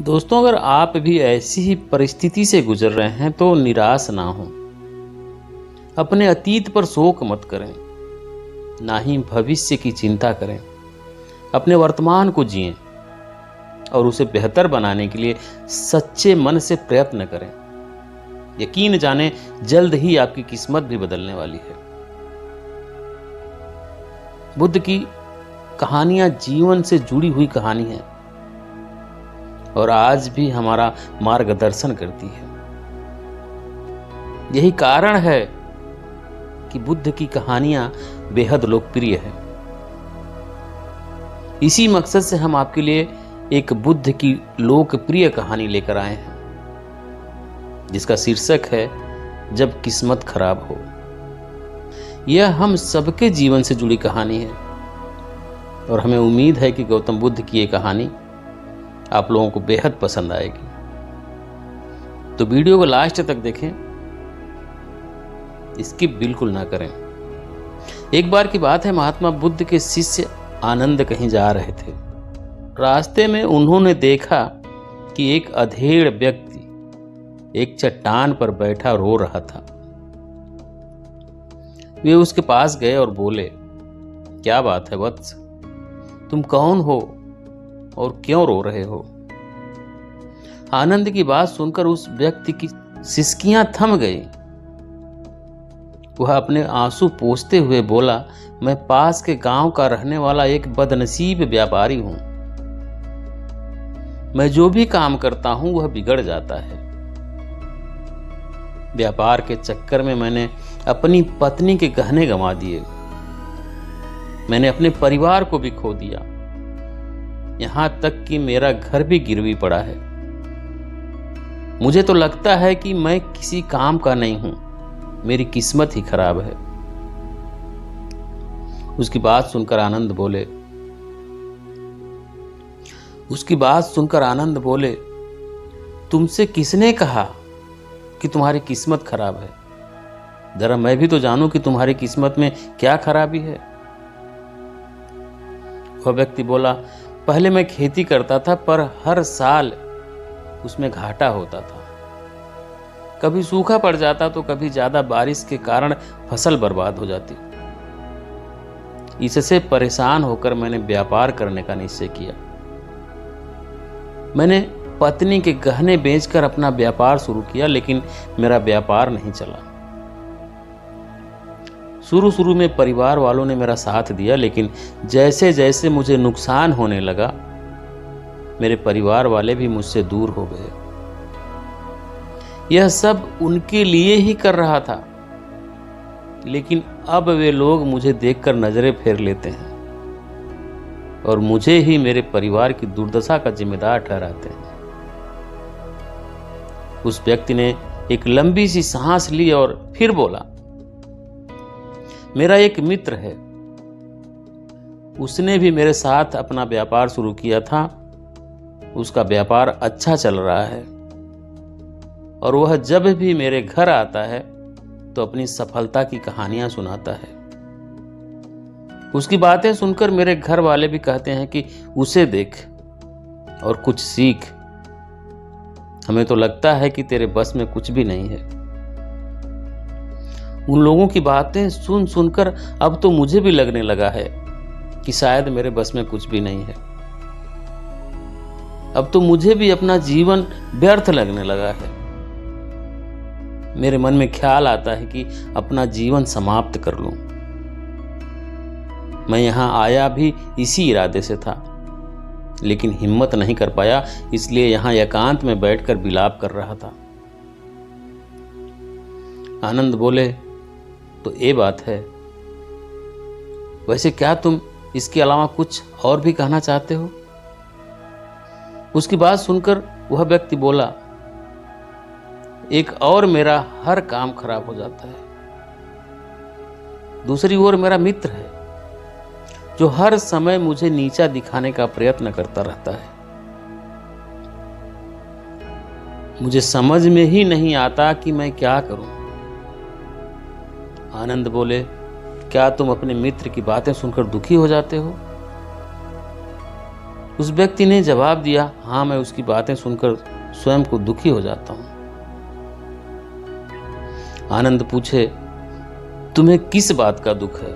दोस्तों, अगर आप भी ऐसी ही परिस्थिति से गुजर रहे हैं तो निराश ना हो। अपने अतीत पर शोक मत करें, ना ही भविष्य की चिंता करें। अपने वर्तमान को जिएं और उसे बेहतर बनाने के लिए सच्चे मन से प्रयत्न करें। यकीन जाने जल्द ही आपकी किस्मत भी बदलने वाली है। बुद्ध की कहानियां जीवन से जुड़ी हुई कहानी है और आज भी हमारा मार्गदर्शन करती है। यही कारण है कि बुद्ध की कहानियां बेहद लोकप्रिय है। इसी मकसद से हम आपके लिए एक बुद्ध की लोकप्रिय कहानी लेकर आए हैं, जिसका शीर्षक है जब किस्मत खराब हो। यह हम सबके जीवन से जुड़ी कहानी है और हमें उम्मीद है कि गौतम बुद्ध की यह कहानी आप लोगों को बेहद पसंद आएगी। तो वीडियो को लास्ट तक देखें, स्किप बिल्कुल ना करें। एक बार की बात है, महात्मा बुद्ध के शिष्य आनंद कहीं जा रहे थे। रास्ते में उन्होंने देखा कि एक अधेड़ व्यक्ति एक चट्टान पर बैठा रो रहा था। वे उसके पास गए और बोले, क्या बात है वत्स, तुम कौन हो और क्यों रो रहे हो? आनंद की बात सुनकर उस व्यक्ति की सिसकियां थम गई। वह अपने आंसू पोंछते हुए बोला, मैं पास के गांव का रहने वाला एक बदनसीब व्यापारी हूं। मैं जो भी काम करता हूं वह बिगड़ जाता है। व्यापार के चक्कर में मैंने अपनी पत्नी के गहने गंवा दिए। मैंने अपने परिवार को भी खो दिया। यहां तक कि मेरा घर भी गिरवी पड़ा है। मुझे तो लगता है कि मैं किसी काम का नहीं हूं। मेरी किस्मत ही खराब है। उसकी बात सुनकर आनंद बोले, तुमसे किसने कहा कि तुम्हारी किस्मत खराब है? जरा मैं भी तो जानूं कि तुम्हारी किस्मत में क्या खराबी है। वह व्यक्ति बोला, पहले मैं खेती करता था, पर हर साल उसमें घाटा होता था। कभी सूखा पड़ जाता तो कभी ज्यादा बारिश के कारण फसल बर्बाद हो जाती। इससे परेशान होकर मैंने व्यापार करने का निश्चय किया। मैंने पत्नी के गहने बेचकर अपना व्यापार शुरू किया, लेकिन मेरा व्यापार नहीं चला। शुरू में परिवार वालों ने मेरा साथ दिया, लेकिन जैसे जैसे मुझे नुकसान होने लगा, मेरे परिवार वाले भी मुझसे दूर हो गए। यह सब उनके लिए ही कर रहा था, लेकिन अब वे लोग मुझे देखकर नजरें फेर लेते हैं और मुझे ही मेरे परिवार की दुर्दशा का जिम्मेदार ठहराते हैं। उस व्यक्ति ने एक लंबी सी सांस ली और फिर बोला, मेरा एक मित्र है। उसने भी मेरे साथ अपना व्यापार शुरू किया था। उसका व्यापार अच्छा चल रहा है और वह जब भी मेरे घर आता है तो अपनी सफलता की कहानियां सुनाता है। उसकी बातें सुनकर मेरे घर वाले भी कहते हैं कि उसे देख और कुछ सीख। हमें तो लगता है कि तेरे बस में कुछ भी नहीं है। उन लोगों की बातें सुनकर अब तो मुझे भी लगने लगा है कि शायद मेरे बस में कुछ भी नहीं है। अब तो मुझे भी अपना जीवन व्यर्थ लगने लगा है। मेरे मन में ख्याल आता है कि अपना जीवन समाप्त कर लूं। मैं यहां आया भी इसी इरादे से था, लेकिन हिम्मत नहीं कर पाया, इसलिए यहां एकांत में बैठकर विलाप कर रहा था। आनंद बोले, तो ये बात है। वैसे क्या तुम इसके अलावा कुछ और भी कहना चाहते हो? उसकी बात सुनकर वह व्यक्ति बोला, एक और मेरा हर काम खराब हो जाता है। दूसरी ओर मेरा मित्र है जो हर समय मुझे नीचा दिखाने का प्रयत्न करता रहता है। मुझे समझ में ही नहीं आता कि मैं क्या करूं। आनंद बोले, क्या तुम अपने मित्र की बातें सुनकर दुखी हो जाते हो? उस व्यक्ति ने जवाब दिया, हाँ, मैं उसकी बातें सुनकर स्वयं को दुखी हो जाता हूं। आनंद पूछे, तुम्हें किस बात का दुख है?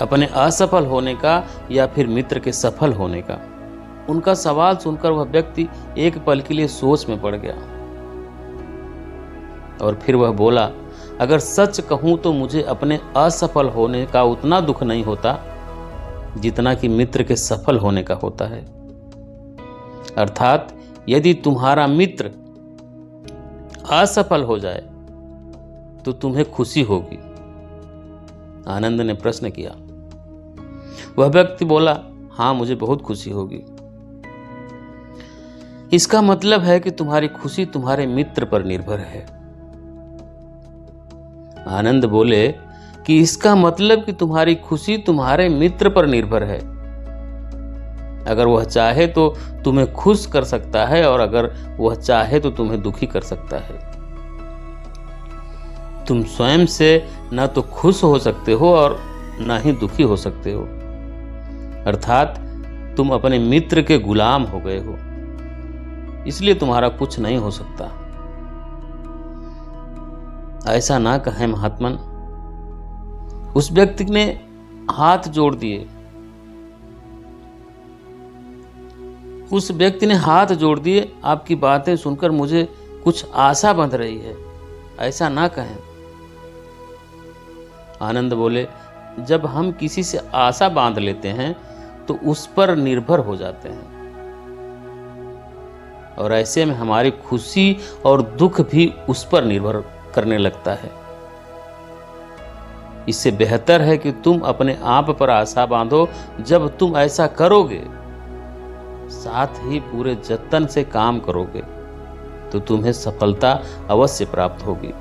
अपने असफल होने का या फिर मित्र के सफल होने का? उनका सवाल सुनकर वह व्यक्ति एक पल के लिए सोच में पड़ गया और फिर वह बोला, अगर सच कहूं तो मुझे अपने असफल होने का उतना दुख नहीं होता जितना कि मित्र के सफल होने का होता है। अर्थात यदि तुम्हारा मित्र असफल हो जाए तो तुम्हें खुशी होगी। आनंद ने प्रश्न किया। वह व्यक्ति बोला, हाँ, मुझे बहुत खुशी होगी। इसका मतलब है कि तुम्हारी खुशी तुम्हारे मित्र पर निर्भर है। आनंद बोले कि इसका मतलब कि तुम्हारी खुशी तुम्हारे मित्र पर निर्भर है। अगर वह चाहे तो तुम्हें खुश कर सकता है और अगर वह चाहे तो तुम्हें दुखी कर सकता है। तुम स्वयं से न तो खुश हो सकते हो और न ही दुखी हो सकते हो। अर्थात तुम अपने मित्र के गुलाम हो गए हो, इसलिए तुम्हारा कुछ नहीं हो सकता। ऐसा ना कहें महात्मन। उस व्यक्ति ने हाथ जोड़ दिए। आपकी बातें सुनकर मुझे कुछ आशा बंध रही है, ऐसा ना कहें। आनंद बोले, जब हम किसी से आशा बांध लेते हैं तो उस पर निर्भर हो जाते हैं और ऐसे में हमारी खुशी और दुख भी उस पर निर्भर करने लगता है। इससे बेहतर है कि तुम अपने आप पर आशा बांधो। जब तुम ऐसा करोगे, साथ ही पूरे जतन से काम करोगे, तो तुम्हें सफलता अवश्य प्राप्त होगी।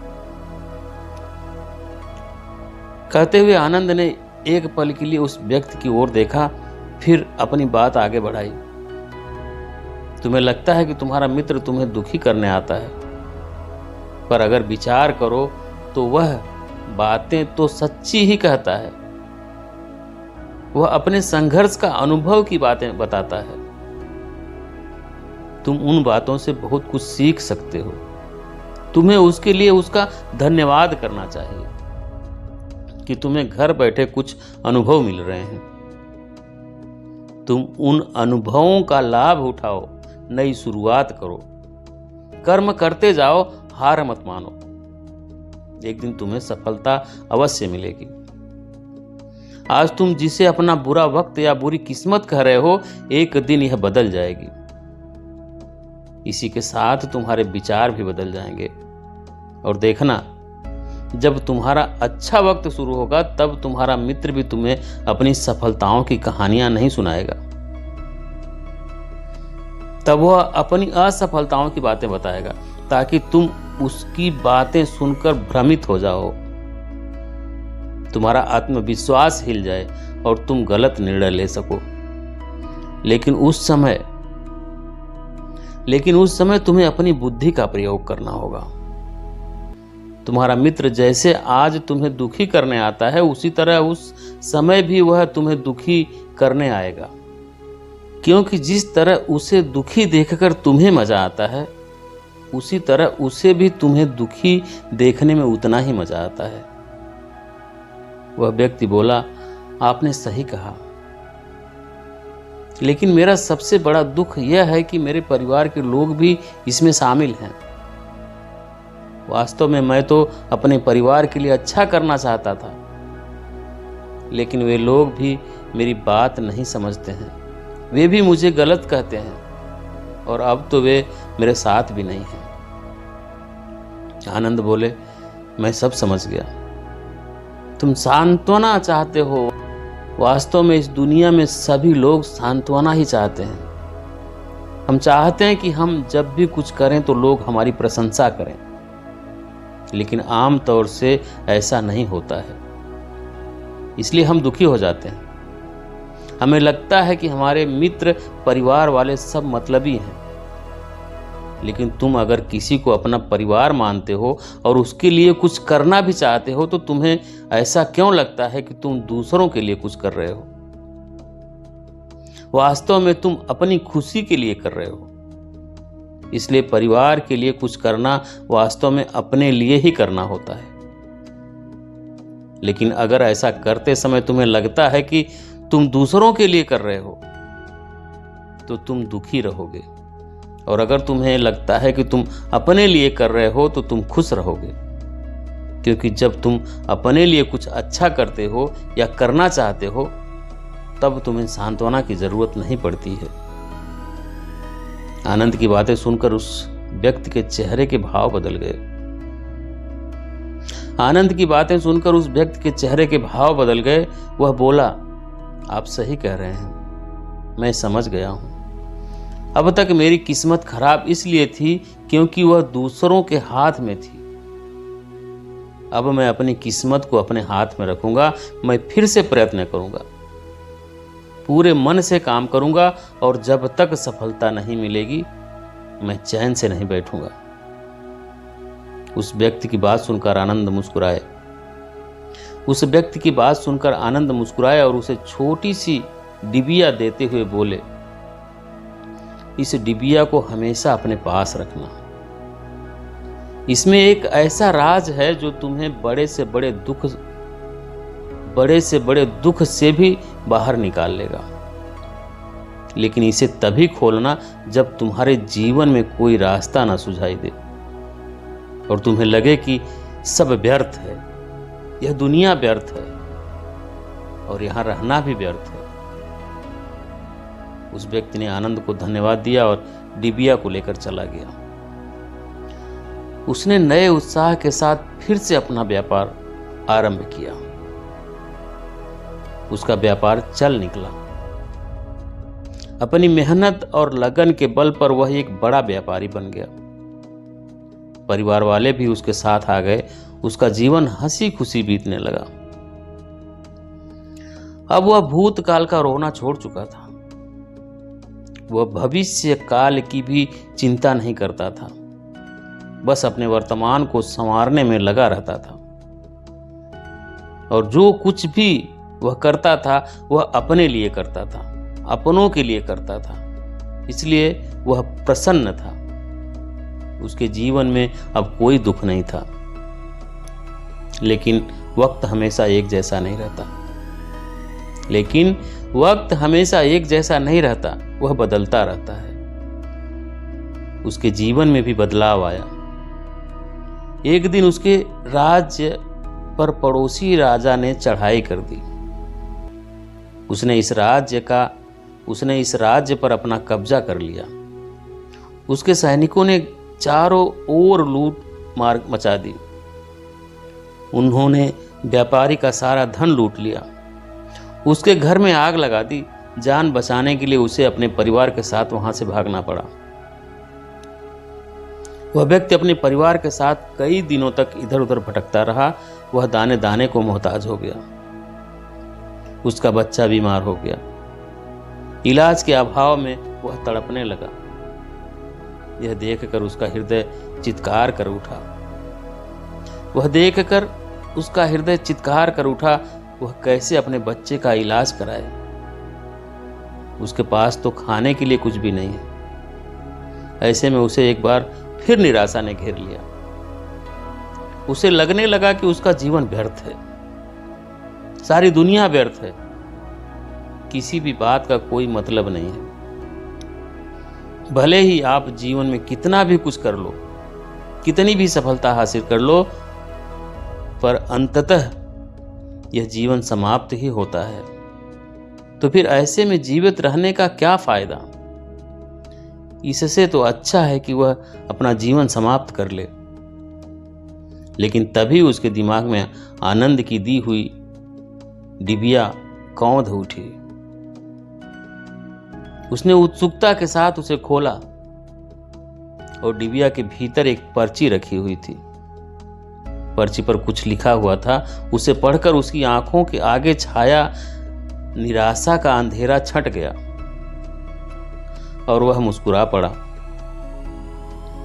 कहते हुए आनंद ने एक पल के लिए उस व्यक्ति की ओर देखा, फिर अपनी बात आगे बढ़ाई। तुम्हें लगता है कि तुम्हारा मित्र तुम्हें दुखी करने आता है, पर अगर विचार करो तो वह बातें तो सच्ची ही कहता है। वह अपने संघर्ष का अनुभव की बातें बताता है। तुम उन बातों से बहुत कुछ सीख सकते हो। तुम्हें उसके लिए उसका धन्यवाद करना चाहिए कि तुम्हें घर बैठे कुछ अनुभव मिल रहे हैं। तुम उन अनुभवों का लाभ उठाओ, नई शुरुआत करो, कर्म करते जाओ, हार मत मानो। एक दिन तुम्हें सफलता अवश्य मिलेगी। आज तुम जिसे अपना बुरा वक्त या बुरी किस्मत कह रहे हो, एक दिन यह बदल जाएगी। इसी के साथ तुम्हारे विचार भी बदल जाएंगे। और देखना, जब तुम्हारा अच्छा वक्त शुरू होगा तब तुम्हारा मित्र भी तुम्हें अपनी सफलताओं की कहानियां नहीं सुनाएगा। तब वह अपनी असफलताओं की बातें बताएगा ताकि तुम उसकी बातें सुनकर भ्रमित हो जाओ, तुम्हारा आत्मविश्वास हिल जाए और तुम गलत निर्णय ले सको। लेकिन उस समय तुम्हें अपनी बुद्धि का प्रयोग करना होगा। तुम्हारा मित्र जैसे आज तुम्हें दुखी करने आता है, उसी तरह उस समय भी वह तुम्हें दुखी करने आएगा। क्योंकि जिस तरह उसे दुखी देखकर तुम्हें मजा आता है, उसी तरह उसे भी तुम्हें दुखी देखने में उतना ही मजा आता है। वह व्यक्ति बोला, आपने सही कहा, लेकिन मेरा सबसे बड़ा दुख यह है कि मेरे परिवार के लोग भी इसमें शामिल हैं। वास्तव में मैं तो अपने परिवार के लिए अच्छा करना चाहता था, लेकिन वे लोग भी मेरी बात नहीं समझते हैं। वे भी मुझे गलत कहते हैं और अब तो वे मेरे साथ भी नहीं हैं। आनंद बोले, मैं सब समझ गया। तुम सांत्वना चाहते हो। वास्तव में इस दुनिया में सभी लोग सांत्वना ही चाहते हैं। हम चाहते हैं कि हम जब भी कुछ करें तो लोग हमारी प्रशंसा करें, लेकिन आम तौर से ऐसा नहीं होता है। इसलिए हम दुखी हो जाते हैं। हमें लगता है कि हमारे मित्र, परिवार वाले सब मतलबी हैं। लेकिन तुम अगर किसी को अपना परिवार मानते हो और उसके लिए कुछ करना भी चाहते हो, तो तुम्हें ऐसा क्यों लगता है कि तुम दूसरों के लिए कुछ कर रहे हो? वास्तव में तुम अपनी खुशी के लिए कर रहे हो। इसलिए परिवार के लिए कुछ करना वास्तव में अपने लिए ही करना होता है। लेकिन अगर ऐसा करते समय तुम्हें लगता है कि तुम दूसरों के लिए कर रहे हो तो तुम दुखी रहोगे, और अगर तुम्हें लगता है कि तुम अपने लिए कर रहे हो तो तुम खुश रहोगे, क्योंकि जब तुम अपने लिए कुछ अच्छा करते हो या करना चाहते हो तब तुम्हें सांत्वना की जरूरत नहीं पड़ती है। आनंद की बातें सुनकर उस व्यक्ति के चेहरे के भाव बदल गए। आनंद की बातें सुनकर उस व्यक्ति के चेहरे के भाव बदल गए। वह बोला, आप सही कह रहे हैं, मैं समझ गया हूं। अब तक मेरी किस्मत खराब इसलिए थी क्योंकि वह दूसरों के हाथ में थी। अब मैं अपनी किस्मत को अपने हाथ में रखूंगा। मैं फिर से प्रयत्न करूंगा, पूरे मन से काम करूंगा, और जब तक सफलता नहीं मिलेगी मैं चैन से नहीं बैठूंगा। उस व्यक्ति की बात सुनकर आनंद मुस्कुराए। उस व्यक्ति की बात सुनकर आनंद मुस्कुराए और उसे छोटी सी डिबिया देते हुए बोले, इस डिबिया को हमेशा अपने पास रखना। इसमें एक ऐसा राज है जो तुम्हें बड़े से बड़े दुख से भी बाहर निकाल लेगा। लेकिन इसे तभी खोलना जब तुम्हारे जीवन में कोई रास्ता ना सुझाई दे और तुम्हें लगे कि सब व्यर्थ है, यह दुनिया व्यर्थ है और यहां रहना भी व्यर्थ है। उस व्यक्ति ने आनंद को धन्यवाद दिया और डिबिया को लेकर चला गया। उसने नए उत्साह के साथ फिर से अपना व्यापार आरंभ किया। उसका व्यापार चल निकला। अपनी मेहनत और लगन के बल पर वह एक बड़ा व्यापारी बन गया। परिवार वाले भी उसके साथ आ गए। उसका जीवन हंसी खुशी बीतने लगा। अब वह भूतकाल का रोना छोड़ चुका था। वह भविष्य काल की भी चिंता नहीं करता था, बस अपने वर्तमान को संवारने में लगा रहता था। और जो कुछ भी वह करता था वह अपने लिए करता था, अपनों के लिए करता था, इसलिए वह प्रसन्न था। उसके जीवन में अब कोई दुख नहीं था। लेकिन वक्त हमेशा एक जैसा नहीं रहता, वह बदलता रहता है। उसके जीवन में भी बदलाव आया। एक दिन उसके राज्य पर पड़ोसी राजा ने चढ़ाई कर दी। उसने इस राज्य पर अपना कब्जा कर लिया। उसके सैनिकों ने चारों ओर लूट मार मचा दी। उन्होंने व्यापारी का सारा धन लूट लिया। उसके घर में आग लगा दी। जान बचाने के लिए उसे अपने परिवार के साथ वहां से भागना पड़ा। वह व्यक्ति अपने परिवार के साथ कई दिनों तक इधर उधर भटकता रहा। वह दाने दाने को मोहताज हो गया। उसका बच्चा बीमार हो गया। इलाज के अभाव में वह तड़पने लगा। यह देखकर उसका हृदय चित्कार कर उठा। वह कैसे अपने बच्चे का इलाज कराए। उसके पास तो खाने के लिए कुछ भी नहीं है। ऐसे में उसे एक बार फिर निराशा ने घेर लिया। उसे लगने लगा कि उसका जीवन व्यर्थ है, सारी दुनिया व्यर्थ है, किसी भी बात का कोई मतलब नहीं है। भले ही आप जीवन में कितना भी कुछ कर लो, कितनी भी सफलता हासिल कर लो, पर अंततः यह जीवन समाप्त ही होता है। तो फिर ऐसे में जीवित रहने का क्या फायदा? इससे तो अच्छा है कि वह अपना जीवन समाप्त कर ले। लेकिन तभी उसके दिमाग में आनंद की दी हुई डिबिया कौंध उठी। उसने उत्सुकता के साथ उसे खोला और डिबिया के भीतर एक पर्ची रखी हुई थी। पर्ची पर कुछ लिखा हुआ था। उसे पढ़कर उसकी आंखों के आगे छाया निराशा का अंधेरा छट गया और वह मुस्कुरा पड़ा।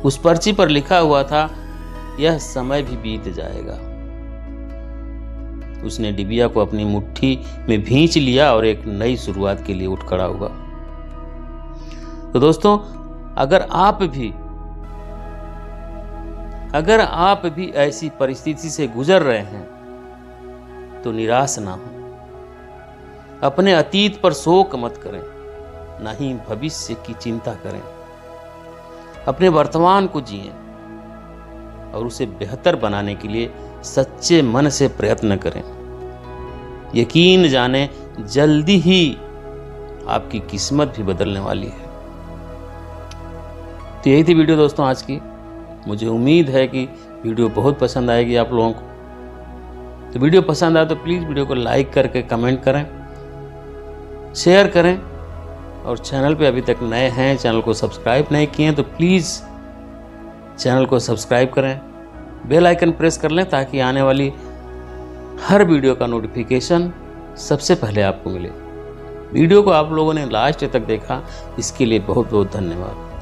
उस पर्ची पर लिखा हुआ था, यह समय भी बीत जाएगा। उसने डिबिया को अपनी मुट्ठी में भींच लिया और एक नई शुरुआत के लिए उठ खड़ा हुआ। तो दोस्तों, अगर आप भी ऐसी परिस्थिति से गुजर रहे हैं तो निराश ना हो। अपने अतीत पर शोक मत करें, ना ही भविष्य की चिंता करें। अपने वर्तमान को जिएं और उसे बेहतर बनाने के लिए सच्चे मन से प्रयत्न करें। यकीन जाने जल्दी ही आपकी किस्मत भी बदलने वाली है। तो यही थी वीडियो दोस्तों आज की। मुझे उम्मीद है कि वीडियो बहुत पसंद आएगी आप लोगों को। तो वीडियो पसंद आए तो प्लीज़ वीडियो को लाइक करके कमेंट करें, शेयर करें, और चैनल पे अभी तक नए हैं, चैनल को सब्सक्राइब नहीं किए हैं तो प्लीज़ चैनल को सब्सक्राइब करें, बेल आइकन प्रेस कर लें ताकि आने वाली हर वीडियो का नोटिफिकेशन सबसे पहले आपको मिले। वीडियो को आप लोगों ने लास्ट तक देखा, इसके लिए बहुत बहुत धन्यवाद।